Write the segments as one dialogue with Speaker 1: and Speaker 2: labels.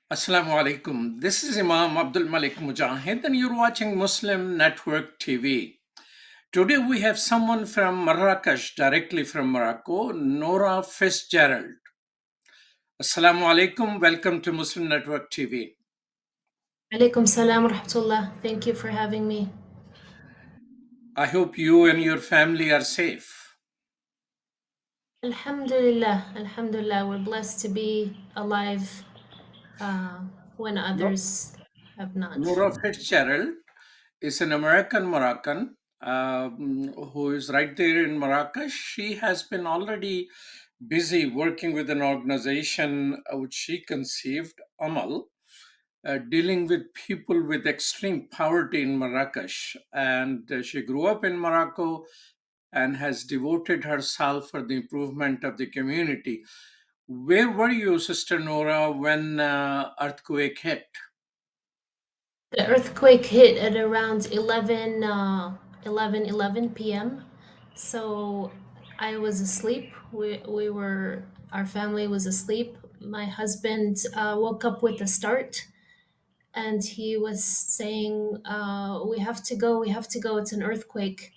Speaker 1: Assalamu alaikum. This is Imam Abdul Malik Mujahid, and you're watching Muslim Network TV. Today we have someone from Marrakech, directly from Morocco, Nora Fitzgerald. Assalamu alaikum. Welcome to Muslim Network TV.
Speaker 2: Alaikum salam wa rahmatullah. Thank you for having me.
Speaker 1: I hope you and your family are safe.
Speaker 2: Alhamdulillah, Alhamdulillah. We're blessed to be alive when others have not.
Speaker 1: Nora Fitzgerald is an American-Moroccan who is right there in Marrakech. She has been already busy working with an organization which she conceived, Amal, dealing with people with extreme poverty in Marrakech. And she grew up in Morocco and has devoted herself for the improvement of the community. Where were you, Sister Nora, when earthquake hit?
Speaker 2: The earthquake hit at around 11 p.m. So I was asleep. Our family was asleep. My husband woke up with a start and he was saying, we have to go, it's an earthquake.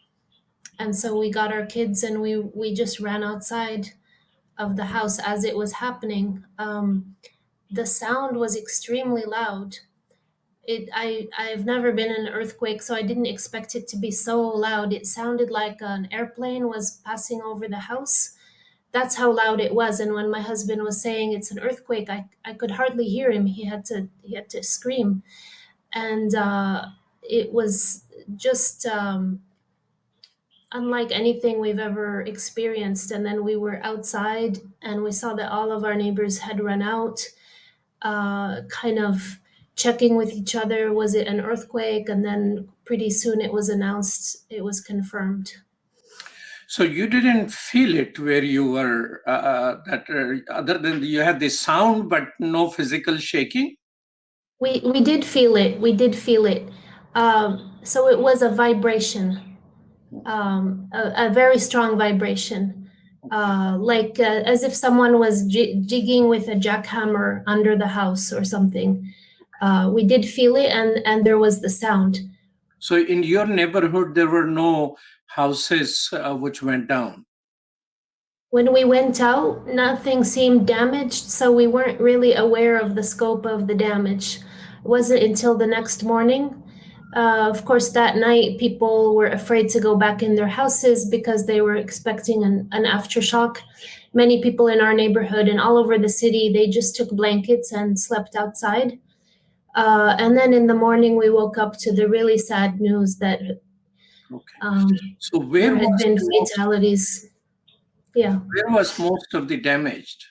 Speaker 2: And so we got our kids and we just ran outside of the house as it was happening. The sound was extremely loud. I've never been in an earthquake, so I didn't expect it to be so loud. It sounded like an airplane was passing over the house. That's how loud it was. And when my husband was saying it's an earthquake, I could hardly hear him. He had to scream, and it was just unlike anything we've ever experienced. And then we were outside and we saw that all of our neighbors had run out, kind of checking with each other, was it an earthquake? And then pretty soon it was announced, it was confirmed.
Speaker 1: So you didn't feel it where you were, other than you had the sound, but no physical shaking?
Speaker 2: We did feel it. We did feel it. So it was a vibration, a very strong vibration, like as if someone was jigging with a jackhammer under the house or something. We did feel it, and there was the sound.
Speaker 1: So in your neighborhood, there were no houses which went down.
Speaker 2: When we went out, nothing seemed damaged, so we weren't really aware of the scope of the damage. It wasn't until the next morning. Of course, that night, people were afraid to go back in their houses because they were expecting an aftershock. Many people in our neighborhood and all over the city, they just took blankets and slept outside. And then in the morning, we woke up to the really sad news that
Speaker 1: So
Speaker 2: there had been fatalities. Yeah.
Speaker 1: where was most of the damaged?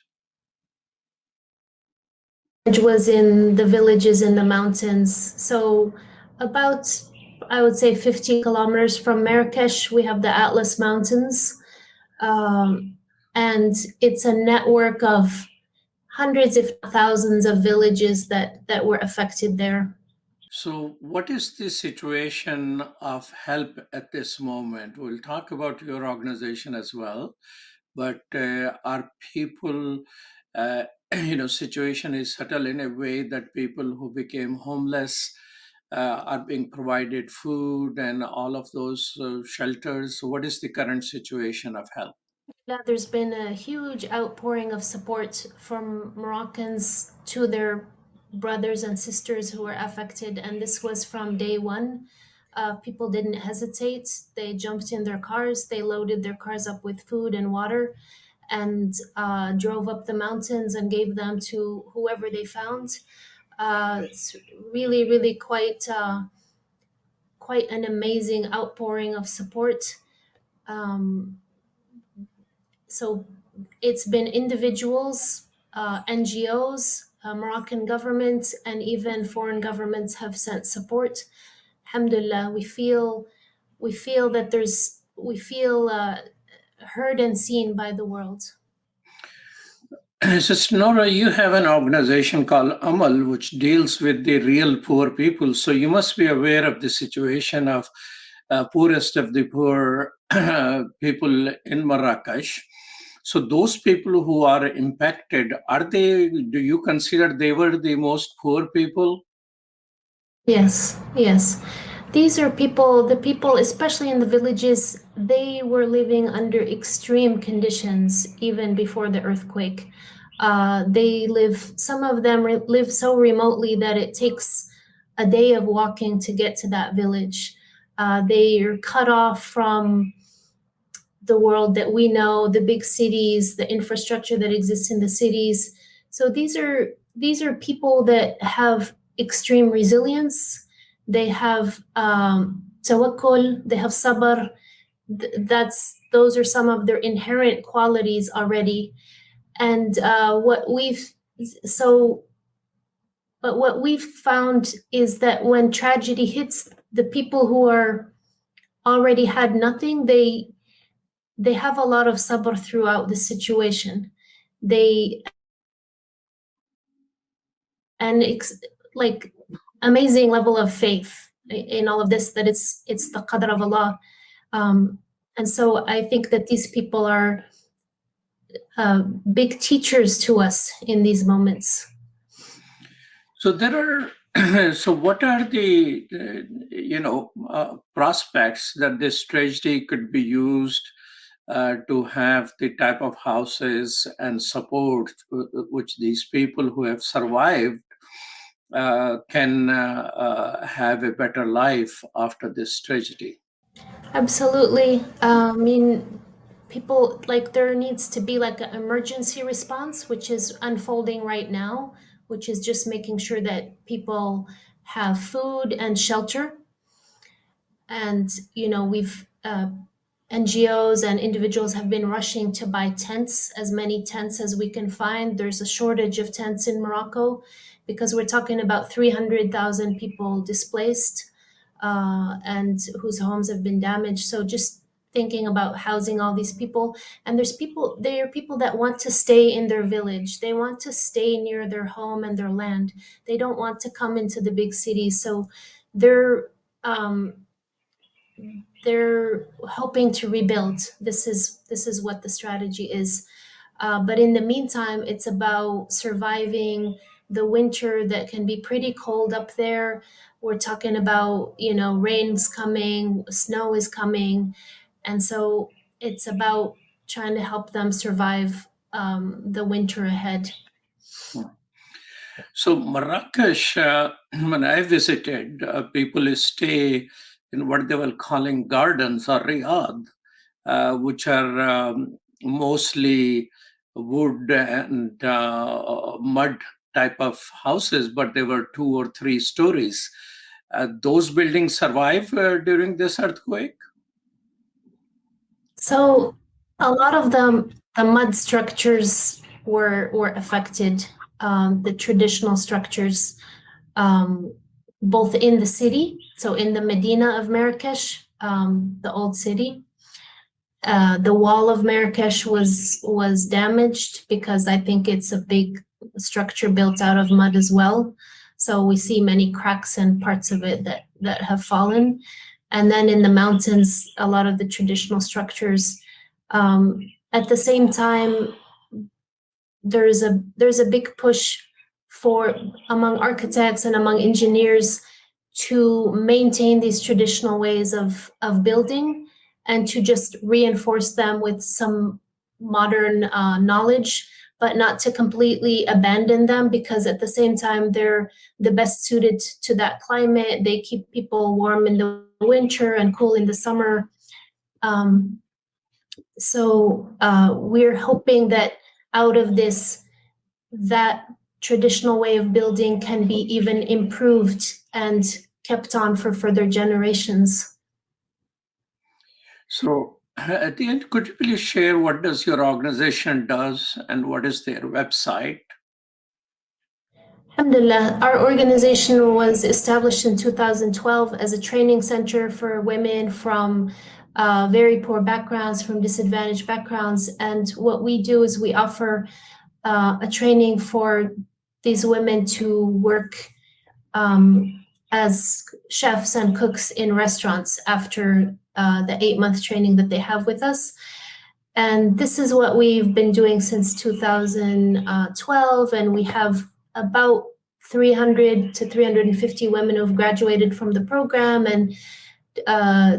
Speaker 2: It was in the villages in the mountains. So about, I would say, 50 kilometers from Marrakech, we have the Atlas Mountains. And it's a network of hundreds, if not thousands, of villages that were affected there.
Speaker 1: So what is the situation of help at this moment? We'll talk about your organization as well, but are people, situation is settled in a way that people who became homeless are being provided food and all of those shelters. So what is the current situation of help?
Speaker 2: Yeah, there's been a huge outpouring of support from Moroccans to their brothers and sisters who were affected, and this was from day one. People didn't hesitate. They jumped in their cars, they loaded their cars up with food and water, and drove up the mountains and gave them to whoever they found. It's really, really quite an amazing outpouring of support. So it's been individuals, NGOs, Moroccan government, and even foreign governments have sent support. Alhamdulillah, we feel that we feel heard and seen by the world.
Speaker 1: Sister Nora, you have an organization called Amal, which deals with the real poor people. So you must be aware of the situation of poorest of the poor people in Marrakech. So those people who are impacted, do you consider they were the most poor people?
Speaker 2: Yes, yes. These are people, the people, especially in the villages, they were living under extreme conditions even before the earthquake. Some of them live so remotely that it takes a day of walking to get to that village. They are cut off from the world that we know, the big cities, the infrastructure that exists in the cities. So these are people that have extreme resilience. They have tawakkul. They have sabr. Those are some of their inherent qualities already. And so, but what we've found is that when tragedy hits, the people who are already had nothing, they have a lot of sabr throughout the situation. They and like amazing level of faith in all of this, that it's the qadr of Allah. Um, and so I think that these people are big teachers to us in these moments.
Speaker 1: So there are. So what are the prospects that this tragedy could be used to have the type of houses and support which these people who have survived can have a better life after this tragedy?
Speaker 2: Absolutely. I mean, people, like, there needs to be like an emergency response, which is unfolding right now, which is just making sure that people have food and shelter. And, we've NGOs and individuals have been rushing to buy tents, as many tents as we can find. There's a shortage of tents in Morocco because we're talking about 300,000 people displaced, and whose homes have been damaged. So just thinking about housing all these people. And there are people that want to stay in their village. They want to stay near their home and their land. They don't want to come into the big cities. So they're um, they're hoping to rebuild. This is what the strategy is. But in the meantime, it's about surviving the winter that can be pretty cold up there. We're talking about, rain's coming, snow is coming. And so it's about trying to help them survive the winter ahead.
Speaker 1: So Marrakech, when I visited, people stay in what they were calling gardens or riyadh, which are mostly wood and mud type of houses, but they were 2 or 3 stories. Those buildings survive during this earthquake.
Speaker 2: So a lot of the mud structures were affected, the traditional structures, um, both in the city, so in the Medina of Marrakech, the old city. The wall of Marrakech was damaged because I think it's a big structure built out of mud as well. So we see many cracks and parts of it that have fallen. And then in the mountains, a lot of the traditional structures. At the same time, there's a big push for among architects and among engineers to maintain these traditional ways of building and to just reinforce them with some modern knowledge, but not to completely abandon them, because at the same time they're the best suited to that climate. They keep people warm in the winter and cool in the summer. Um, so we're hoping that out of this, that traditional way of building can be even improved and kept on for further generations.
Speaker 1: So at the end, could you please share what does your organization does and what is their website?
Speaker 2: Alhamdulillah, our organization was established in 2012 as a training center for women from very poor backgrounds, from disadvantaged backgrounds. And what we do is we offer a training for these women to work as chefs and cooks in restaurants after the 8-month training that they have with us. And this is what we've been doing since 2012, and we have about 300 to 350 women who've graduated from the program, and uh,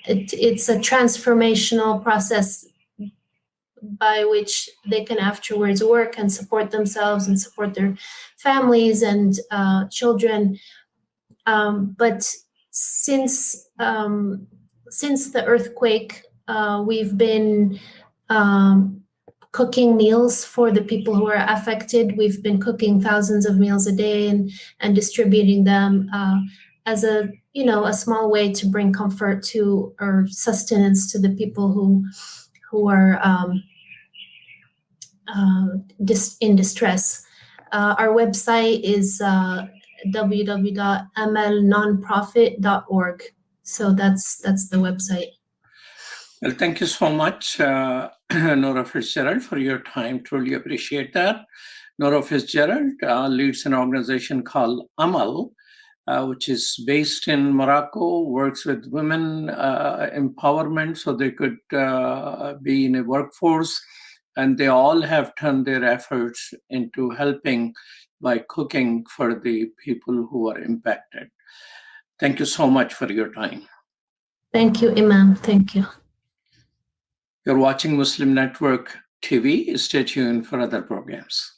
Speaker 2: it's a transformational process by which they can afterwards work and support themselves and support their families and children. But since the earthquake, we've been cooking meals for the people who are affected. We've been cooking thousands of meals a day and distributing them as a small way to bring comfort to or sustenance to the people who are in distress. Our website is www.amalnonprofit.org. So that's the website.
Speaker 1: Well, thank you so much, Nora Fitzgerald, for your time. Truly appreciate that. Nora Fitzgerald leads an organization called Amal, which is based in Morocco, works with women empowerment so they could be in a workforce. And they all have turned their efforts into helping by cooking for the people who are impacted. Thank you so much for your time.
Speaker 2: Thank you, Imam. Thank you.
Speaker 1: You're watching Muslim Network TV. Stay tuned for other programs.